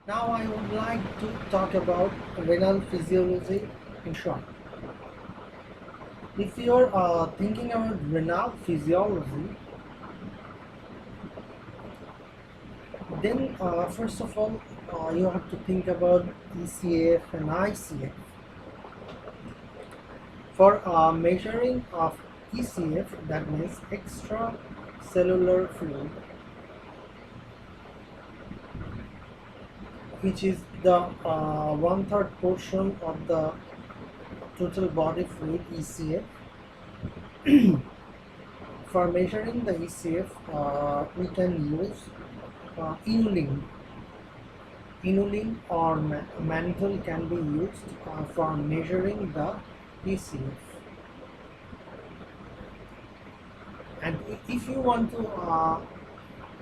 Now I would like to talk about renal physiology in short. If you are thinking about renal physiology, then first of all you have to think about ECF and ICF. For measuring of ECF, that means extracellular fluid, which is the one-third portion of the total body fluid ECF. For measuring the ECF, we can use inulin. Inulin or mannitol can be used for measuring the ECF. And if you want to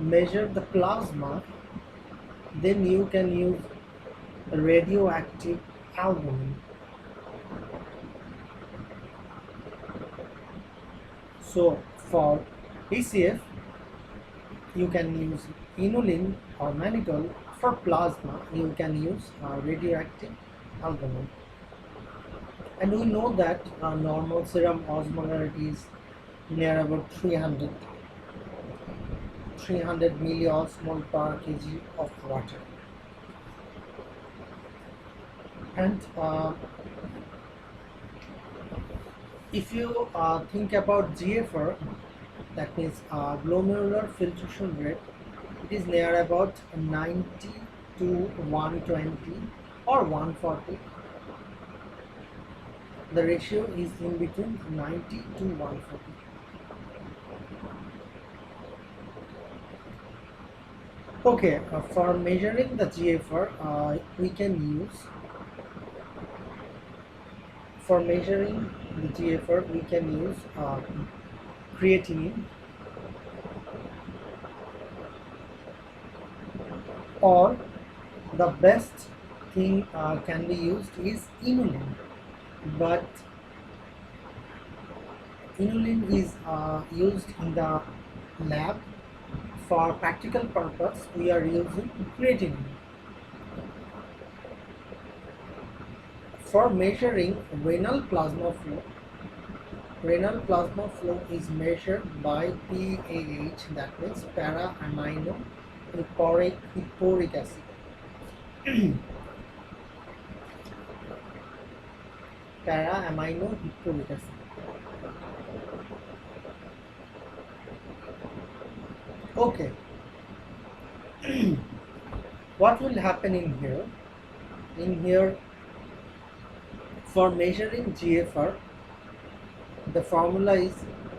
measure the plasma, then you can use radioactive albumin. So for ECF, you can use inulin or mannitol. For plasma, you can use radioactive albumin. And we know that normal serum osmolarity is near about 300 milliosmol per kg of water. And if you think about GFR, that means glomerular filtration rate, it is near about 90 to 120 or 140. The ratio is in between 90 to 140. Okay, for measuring the GFR, we can use, for measuring the GFR, we can use creatinine, or the best thing can be used is inulin. But inulin is used in the lab. For practical purpose, we are using creatinine. For measuring renal plasma is measured by PAH, that means para-amino hippuric acid. Para-amino hippuric acid. Okay. What will happen in here? In here, for measuring GFR, the formula is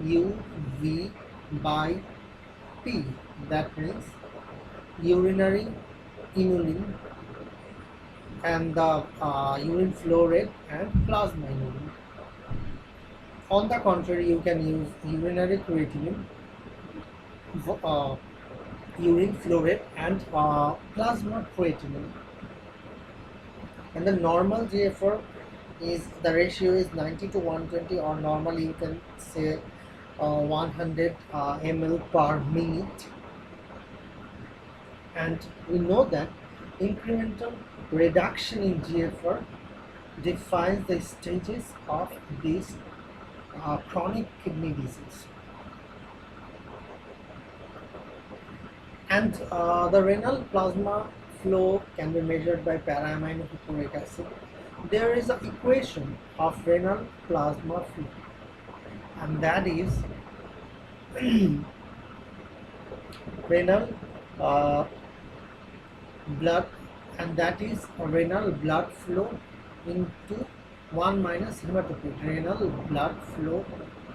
UV by P. That means urinary inulin and the urine flow rate and plasma inulin. On the contrary, you can use urinary creatinine, urine flow rate and plasma creatinine. And the normal GFR is, the ratio is 90 to 120, or normally you can say 100 ml per minute. And we know that incremental reduction in GFR defines the stages of this chronic kidney disease. And the renal plasma flow can be measured by para-amino hippuric acid. There is an equation of renal plasma flow, and that is renal blood, and that is renal blood flow into 1 minus hematocrit. Renal blood flow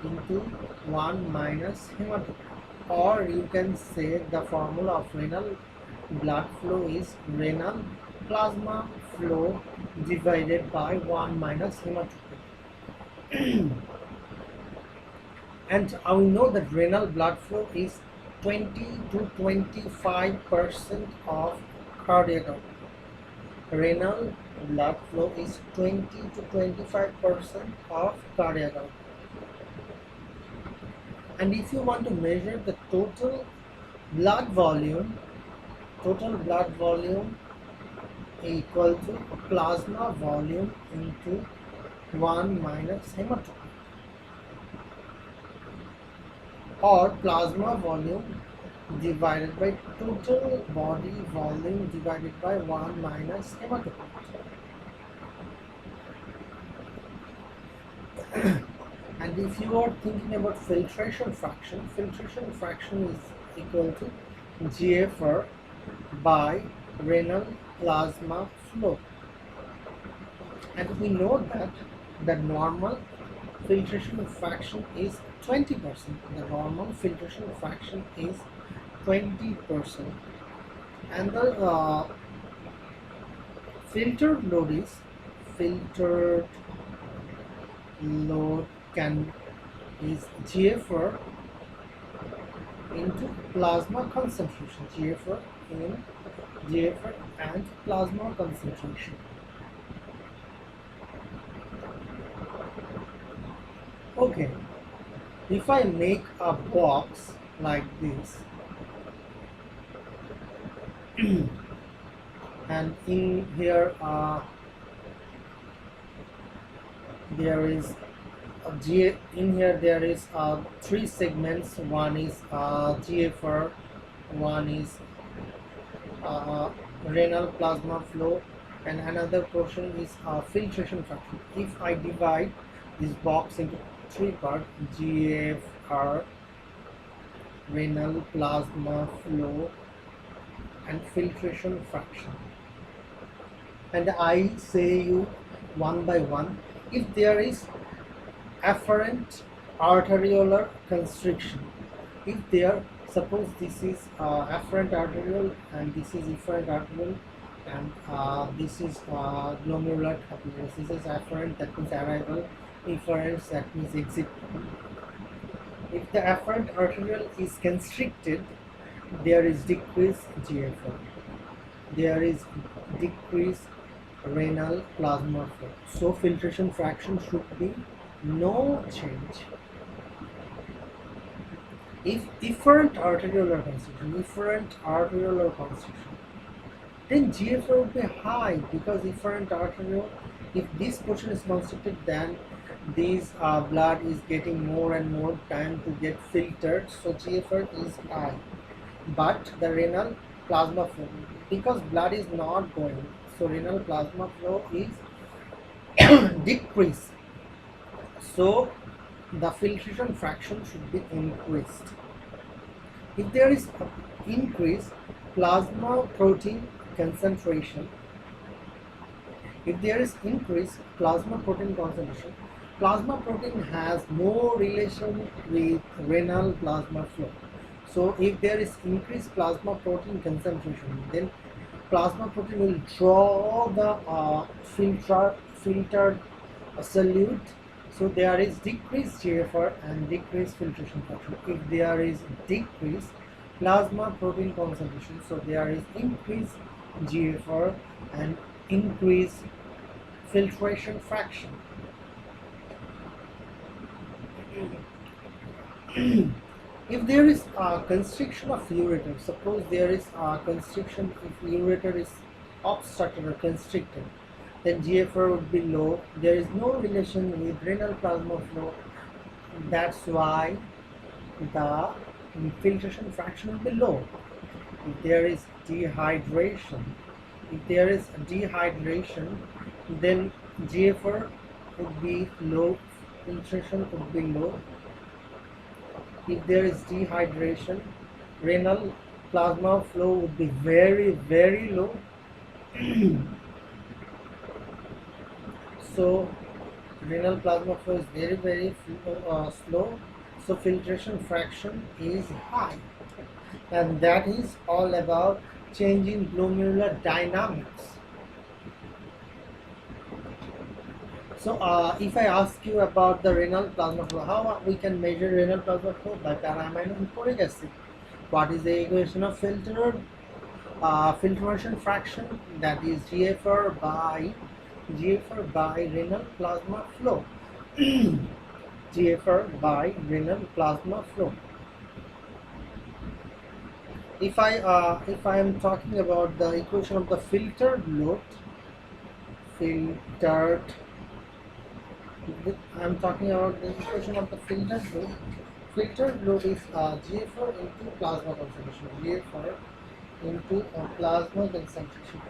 into 1 minus hematocrit. Or you can say the formula of renal blood flow is renal plasma flow divided by 1 minus hematocrit. And we know that renal blood flow is 20 to 25% of cardiac output. Renal blood flow is 20 to 25% of cardiac output. And if you want to measure the total blood volume equal to plasma volume into 1 minus hematocrit, or plasma volume divided by total body volume divided by 1 minus hematocrit. And if you are thinking about filtration fraction is equal to GFR by renal plasma flow. And we know that the normal filtration fraction is 20%. The normal filtration fraction is 20%. And the filtered load is GFR into plasma concentration. GFR and plasma concentration. Okay, if I make a box like this and in here there is there is 3 segments. One is GFR, one is renal plasma flow, and another portion is filtration fraction. If I divide this box into 3 parts, GFR, renal plasma flow, and filtration fraction, and I say you one by one, if there is afferent arteriolar constriction, if there, suppose this is afferent arterial and this is efferent arterial, and this is glomerular capillaries. This is afferent, that means arrival; efferent, that means exit. If the afferent arterial is constricted, there is decreased GFR, there is decreased renal plasma flow. So filtration fraction should be no change. If efferent arteriolar constriction, then GFR would be high, because efferent arterial, if this portion is constricted, then this blood is getting more and more time to get filtered, so GFR is high. But the renal plasma flow, because blood is not going, so renal plasma flow is decreased, so the filtration fraction should be increased. If there is increased plasma protein concentration, plasma protein has more relation with renal plasma flow. So if there is increased plasma protein concentration, then plasma protein will draw the filtered solute. So there is decreased GFR and decreased filtration fraction. If there is decreased plasma protein concentration, so there is increased GFR and increased filtration fraction. If there is a constriction of ureter, suppose there is a constriction, if ureter is obstructed or constricted, then GFR would be low. There is no relation with renal plasma flow. That's why the filtration fraction will be low. If there is dehydration, then GFR would be low, filtration would be low. If there is dehydration, renal plasma flow would be very, very low. So renal plasma flow is very, very slow, so filtration fraction is high. And that is all about changing glomerular dynamics. So if I ask you about the renal plasma flow, how we can measure renal plasma flow? By para-amino and uric acid. What is the equation of filtration fraction? That is GFR by renal plasma flow. GFR by renal plasma flow. If I am talking about the equation of the filtered load, filtered, I'm talking about the equation of the filtered load. Filtered load is GFR into plasma concentration. GFR into plasma concentration.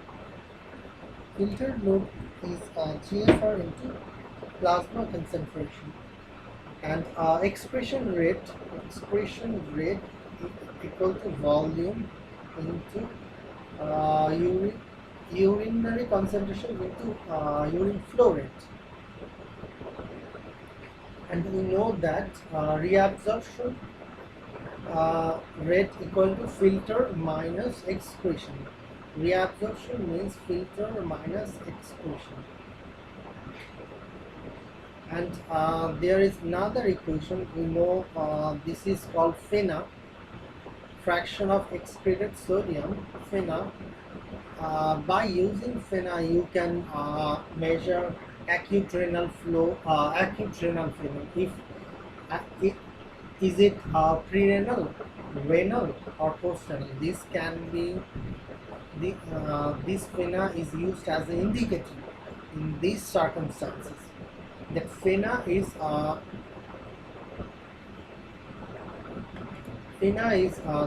Filtered load is GFR into plasma concentration, and expression rate equal to volume into urinary concentration into urine flow rate. And we know that reabsorption rate equal to filter minus excretion. Reabsorption means filter minus excretion. And there is another equation we know, this is called FENA, fraction of excreted sodium, FENA. By using FENA you can measure acute renal flow, acute renal failure. If it, is it pre-renal, renal, or post-renal? This can be this FENA is used as an indicator in these circumstances. That FENA is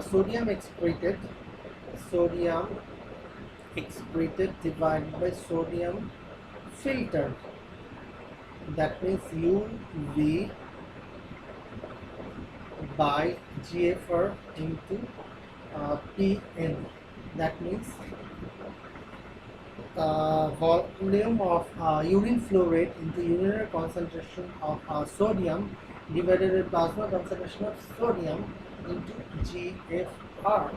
sodium excreted divided by sodium filtered. That means UV by GFR into PN. That means volume of urine flow rate into urinary concentration of sodium divided by plasma concentration of sodium into GFR.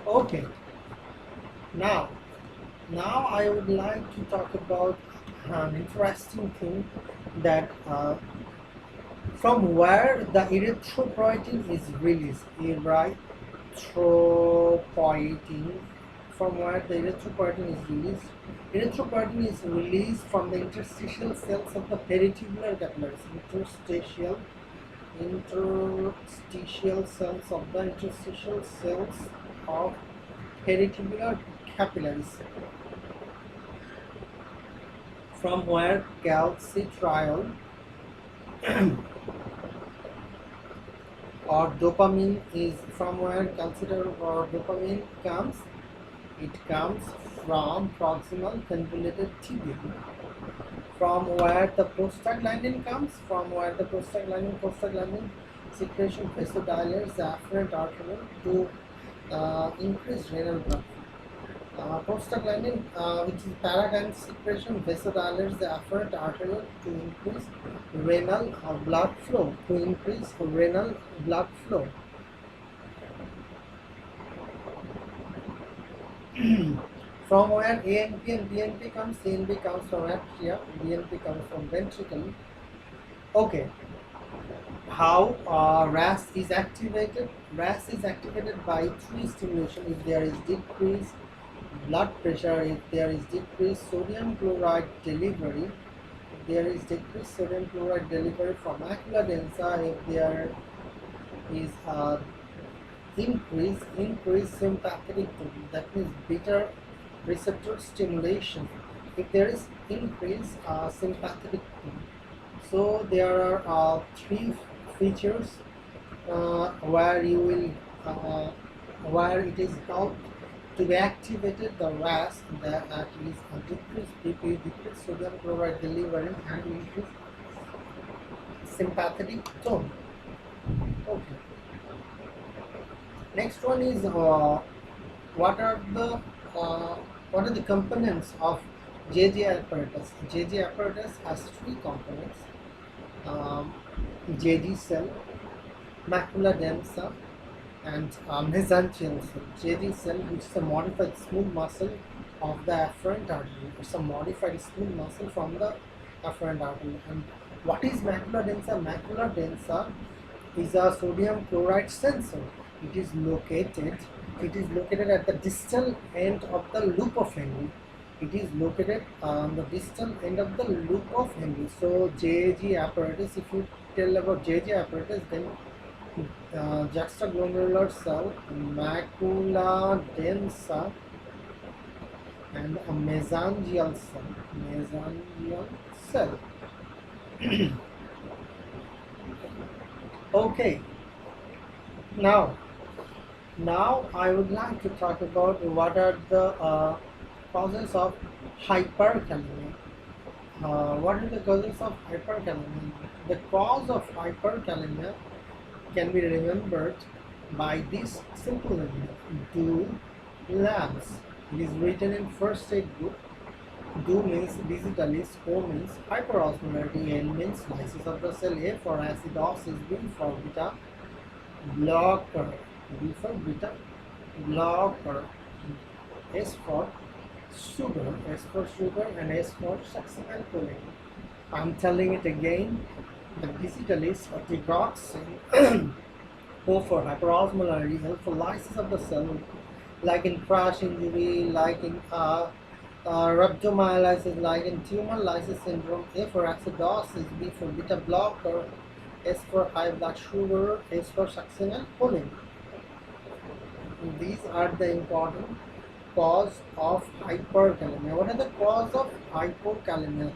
Okay, now I would like to talk about an interesting thing, that from where the erythropoietin is released. Erythropoietin, from where the erythropoietin is released. Erythropoietin is released from the interstitial cells of the peritubular capillaries. Interstitial cells of the interstitial cells of peritubular capillaries, from where calcitriol or dopamine is, from where calcitriol or dopamine comes. It comes from proximal convoluted tubule. From where the prostaglandin comes, prostaglandin secretion vasodilates the afferent arteriole to increase renal blood. Prostaglandin, which is paracrine secretion, vasodilates the afferent arteriole to increase renal blood flow. From where ANP and BNP comes, ANP comes from atria, BNP comes from ventricle. Okay, how RAS is activated? RAS is activated by three stimulation. If there is decreased blood pressure, if there is decreased sodium chloride delivery, from macula densa, if there is increased sympathetic tone, that means beta receptor stimulation, if there is increased sympathetic tone. So there are three features where it is helped to be activated the RAS, that is a decreased BP, decreased sodium chloride delivery, and increased sympathetic tone. Okay. Next one is what are the components of JJ apparatus? JJ apparatus has three components: JD cell, macula densa, and mesangial cell. JD cell, which is a modified smooth muscle of the afferent artery. It's a modified smooth muscle from the afferent artery. And what is macula densa? Macula densa is a sodium chloride sensor. It is located at the distal end of the loop of Henry. It is located on the distal end of the loop of Henry. So JAG apparatus, if you tell about JJ apparatus, then juxtaglomerular cell, macula densa, and a mesangial cell. Mesangial cell. Okay. Now, I would like to talk about what are the causes of hyperkalemia. What are the causes of hyperkalemia? The cause of hyperkalemia can be remembered by this simple limit: do labs. It is written in first aid book. Do means digitalis, O means hyperosmolarity, L means lysis of the cell, A for acidosis, B for beta blocker, B for beta blocker, S for sugar, and S for succinylcholine. I'm telling it again. The digitalis or digoxin, O for hyperosmolarity, L for lysis of the cell, like in crash injury, like in rhabdomyolysis, like in tumor lysis syndrome, A for acidosis, B for beta blocker, S for high blood sugar, S for succinylcholine. These are the important cause of hyperkalemia. What are the cause of hypokalemia?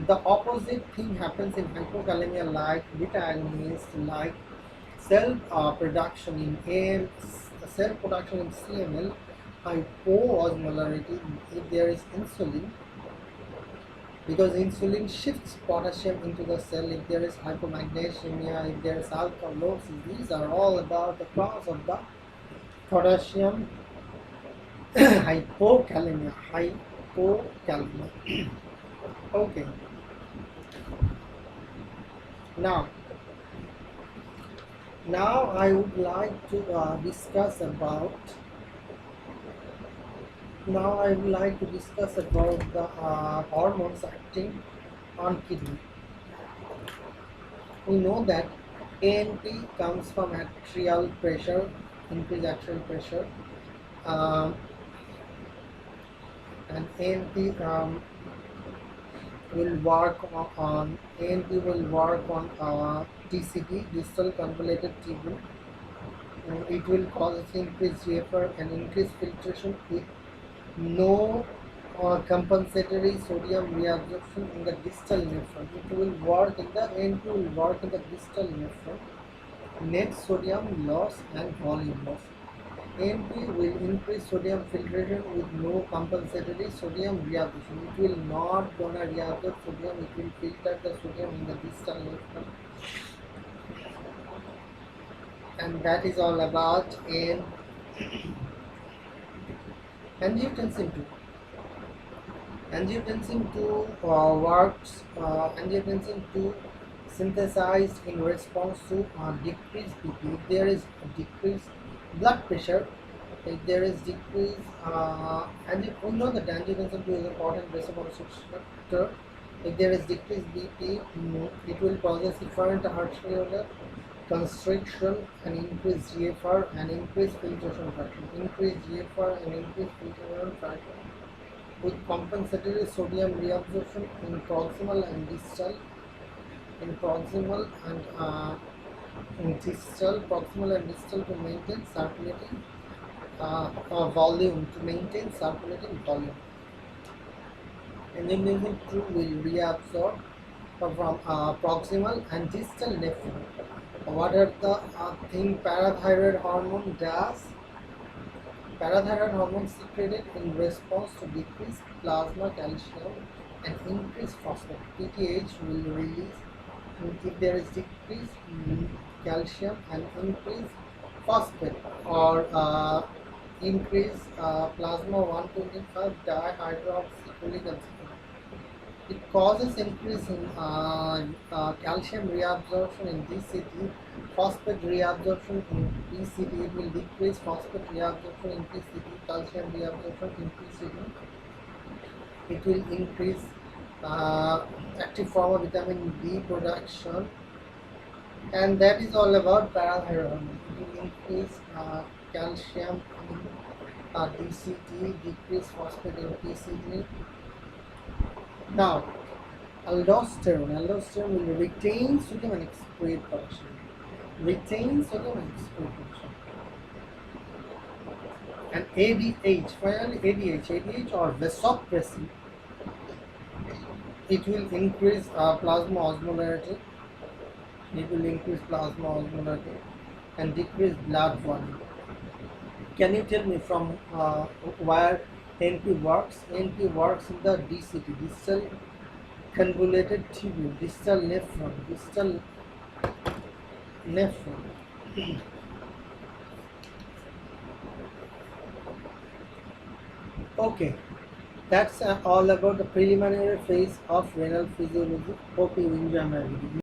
The opposite thing happens in hypokalemia, like beta agonist, like cell production in AM, cell production in CML, hypoosmolarity if there is insulin, because insulin shifts potassium into the cell. If there is hypomagnesemia, if there is alkalosis, these are all about the cause of the potassium hypokalemia. Okay. Now I would like to discuss about the hormones acting on kidney. We know that ANP comes from atrial pressure, increased atrial pressure, and ANP will work on TCT, distal convoluted tubule. It will cause increased GFR and increased filtration with no compensatory sodium reabsorption in the distal nephron. It will work in the ANP will work in the distal nephron. Net sodium loss and volume loss. ANP will increase sodium filtration with no compensatory sodium reabsorption. It will not gonna reabsorb sodium, it will filter the sodium in the distal nephron. And that is all about in angiotensin 2. Angiotensin 2 angiotensin 2 synthesized in response to decreased BP. If there is decreased blood pressure, if there is decreased, we know that angiotensin 2 is an important vasoconstrictor. If there is decreased BP, it will cause efferent arteriolar constriction and increased GFR and increased filtration fraction. Increased GFR and increased filtration fraction with compensatory sodium reabsorption in proximal and distal. In proximal and distal to maintain circulating volume. Angiotensin 2 will reabsorb from proximal and distal nephron. What are the thing parathyroid hormone does? Parathyroid hormone secreted in response to decreased plasma calcium and increased phosphate. PTH will release if there is decreased calcium and increased phosphate, or increased plasma 125 dihydroxycholic acid. It causes increase in calcium reabsorption in DCT, phosphate reabsorption in PCT. It will decrease phosphate reabsorption in PCT, calcium reabsorption in PCT. It will increase active form of vitamin D production, and that is all about parathyroid hormone. It will increase calcium in DCT, decrease phosphate in PCT. Now, Aldosterone will retain sodium and excrete production. Retain sodium and excrete production. And ADH, finally ADH or vasopressin, it will increase plasma osmolarity. It will increase plasma osmolarity and decrease blood volume. Can you tell me from where NP works? NP works in the DCT, distal convoluted tubule, distal nephron. Okay, that's all about the preliminary phase of renal physiology. Hope you enjoy my video.